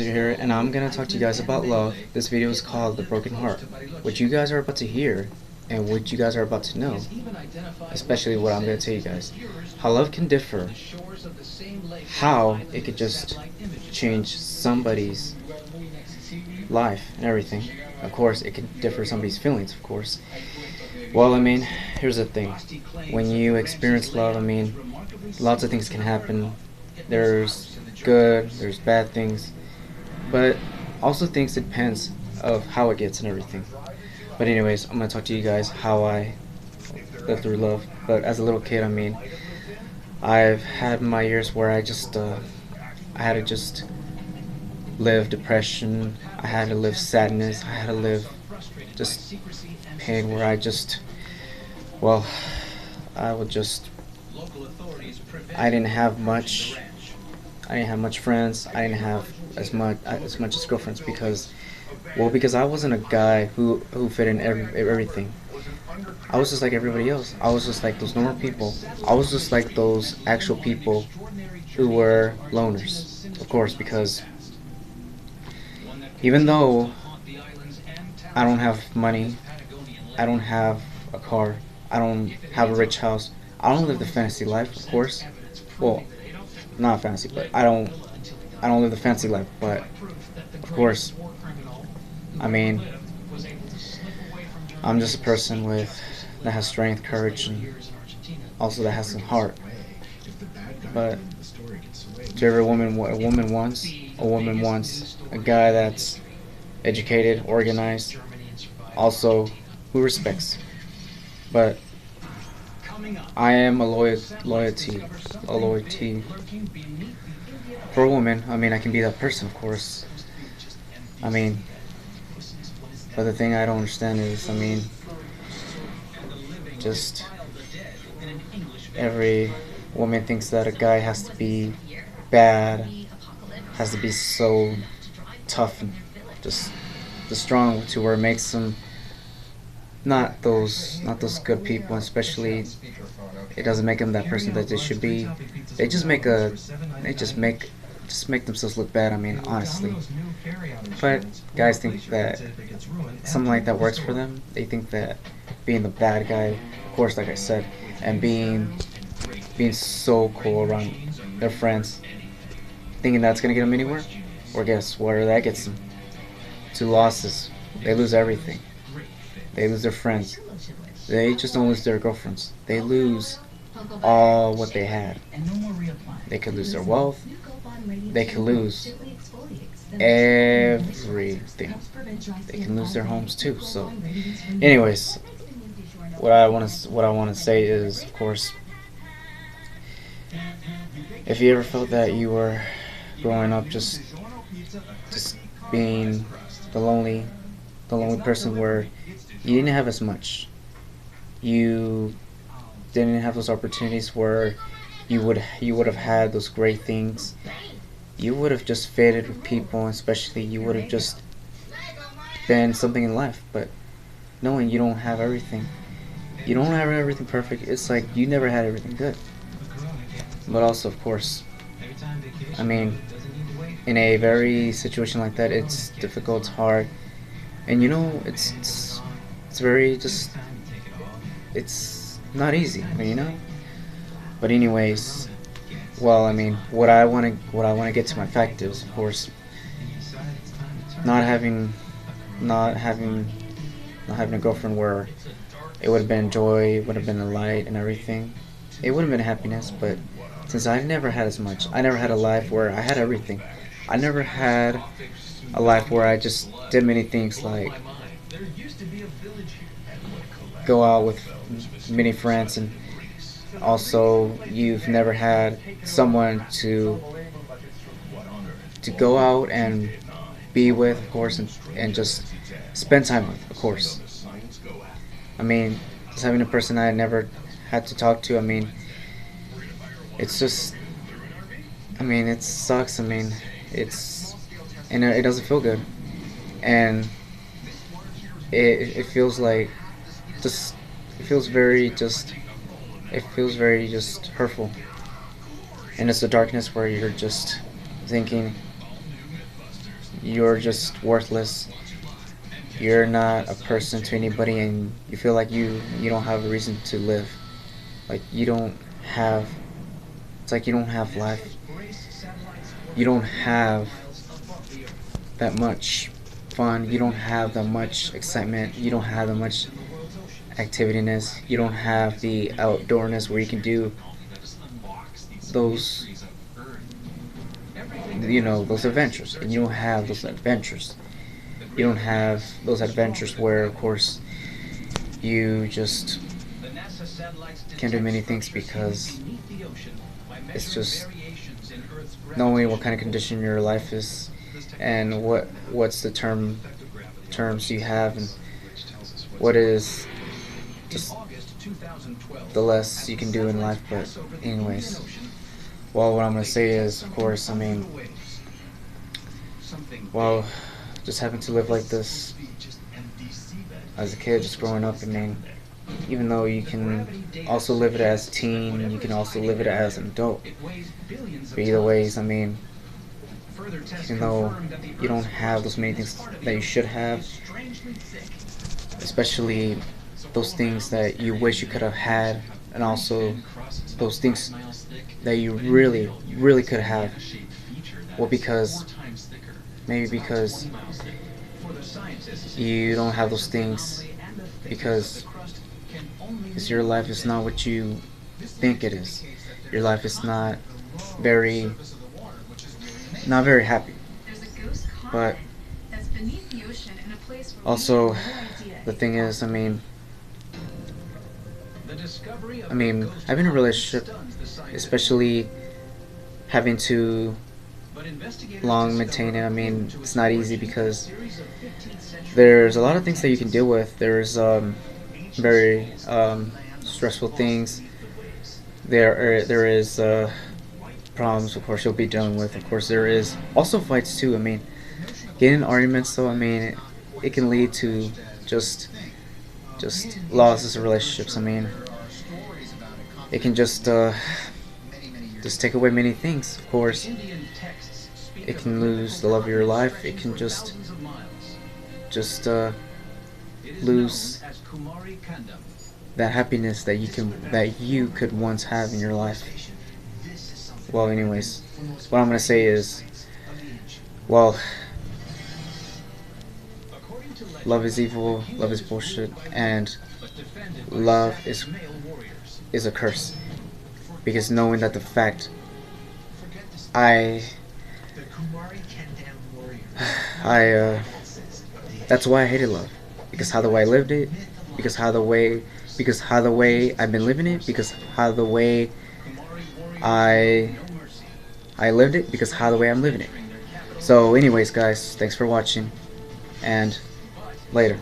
Caesar here, and I'm gonna talk to you guys about love. This video is called The Broken Heart. What you guys are about to hear, and what you guys are about to know, especially what I'm gonna tell you guys, how love can differ, how it could just change somebody's life and everything. Of course, it could differ somebody's feelings, of course. Well, here's the thing. When you experience love, lots of things can happen. There's good, there's bad things, but also things depends of how it gets and everything. But anyways, I'm gonna talk to you guys how I lived through love. But as a little kid, I've had my years where I had to just live depression. I had to live sadness. I had to live just pain where well, I would just, I didn't have much. I didn't have much friends. I didn't have as much as girlfriends because I wasn't a guy who fit in everything. I was just like everybody else. I was just like those normal people. I was just like those actual people who were loners, of course, because even though I don't have money, I don't have a car, I don't have a rich house, I don't live the fantasy life, of course. Well, not fantasy, but I don't live the fancy life, but of course, I mean, I'm just a person that has strength, courage, and also that has some heart. But to every woman, what a woman wants a guy that's educated, organized, also who respects. But I am a loyalty for a woman. I can be that person, of course. But the thing I don't understand is, just every woman thinks that a guy has to be bad, has to be so tough and just strong to where it makes them not those good people, especially it doesn't make them that person that they should be. They just make themselves look bad, honestly. But guys think that something like that works for them. They think that being the bad guy, of course, like I said, and being so cool around their friends, thinking that's gonna get them anywhere. Or guess where that gets them? To losses. They lose everything. They lose their friends. They just don't lose their girlfriends. They lose all what they had. They could lose their wealth. They could lose everything. They can lose their homes too. So, anyways, what I want to say is, of course, if you ever felt that you were growing up just being the lonely person where you didn't have as much, you didn't have those opportunities where you would have had those great things, you would have just fitted with people, especially you would have just been something in life. But knowing you don't have everything, you don't have everything perfect, it's like you never had everything good. But also, of course, in a very situation like that, it's difficult, it's hard, and it's very it's not easy, But anyways, well, what I want to get to my fact is, of course, not having a girlfriend where it would have been joy, it would have been a light and everything. It would have been happiness, but since I've never had as much, I never had a life where I had everything. I never had a life where I just did many things like go out with many friends, and also you've never had someone to go out and be with, of course, and just spend time with, of course. Just having a person I never had to talk to, it's just, it sucks. It doesn't feel good, and it feels like it feels very hurtful, and it's the darkness where you're just thinking you're just worthless. You're not a person to anybody, and you feel like you don't have a reason to live. Like you don't have. It's like you don't have life. You don't have that much fun. You don't have that much excitement. You don't have that much activityness. You don't have the outdoorness where you can do those, those adventures. And you don't have those adventures. You don't have those adventures where, of course, you just can do many things because it's just knowing what kind of condition your life is and what's the terms you have and what is just the less you can do in life. But anyways, well, what I'm gonna say is, of course, I mean, well, just having to live like this as a kid, just growing up, I mean, even though you can also live it as a teen, you can also live it as an adult. But either ways, I mean, even though you don't have those many things that you should have, especially those things that you wish you could have had, and also those things that you really, really could have. Well, maybe because you don't have those things because your life is not what you think it is. Your life is very not very happy. But also the thing is, I mean having a relationship, especially having to long maintain it, I mean, it's not easy because there's a lot of things that you can deal with. There's very stressful things. There is problems, of course, you'll be dealing with. Of course, there is also fights too. I mean, getting in arguments, though, I mean, it can lead to just losses of relationships. I mean, it can just take away many things. Of course, it can lose the love of your life. It can just lose that happiness that you could once have in your life. Well, anyways, what I'm gonna say is, well, love is evil, love is bullshit, and love is a curse. Because knowing that the fact I that's why I hated love. Because how the way I lived it, because how the way I've been living it, because how the way I lived it, because how the way I'm living it. So anyways, guys, thanks for watching, and later.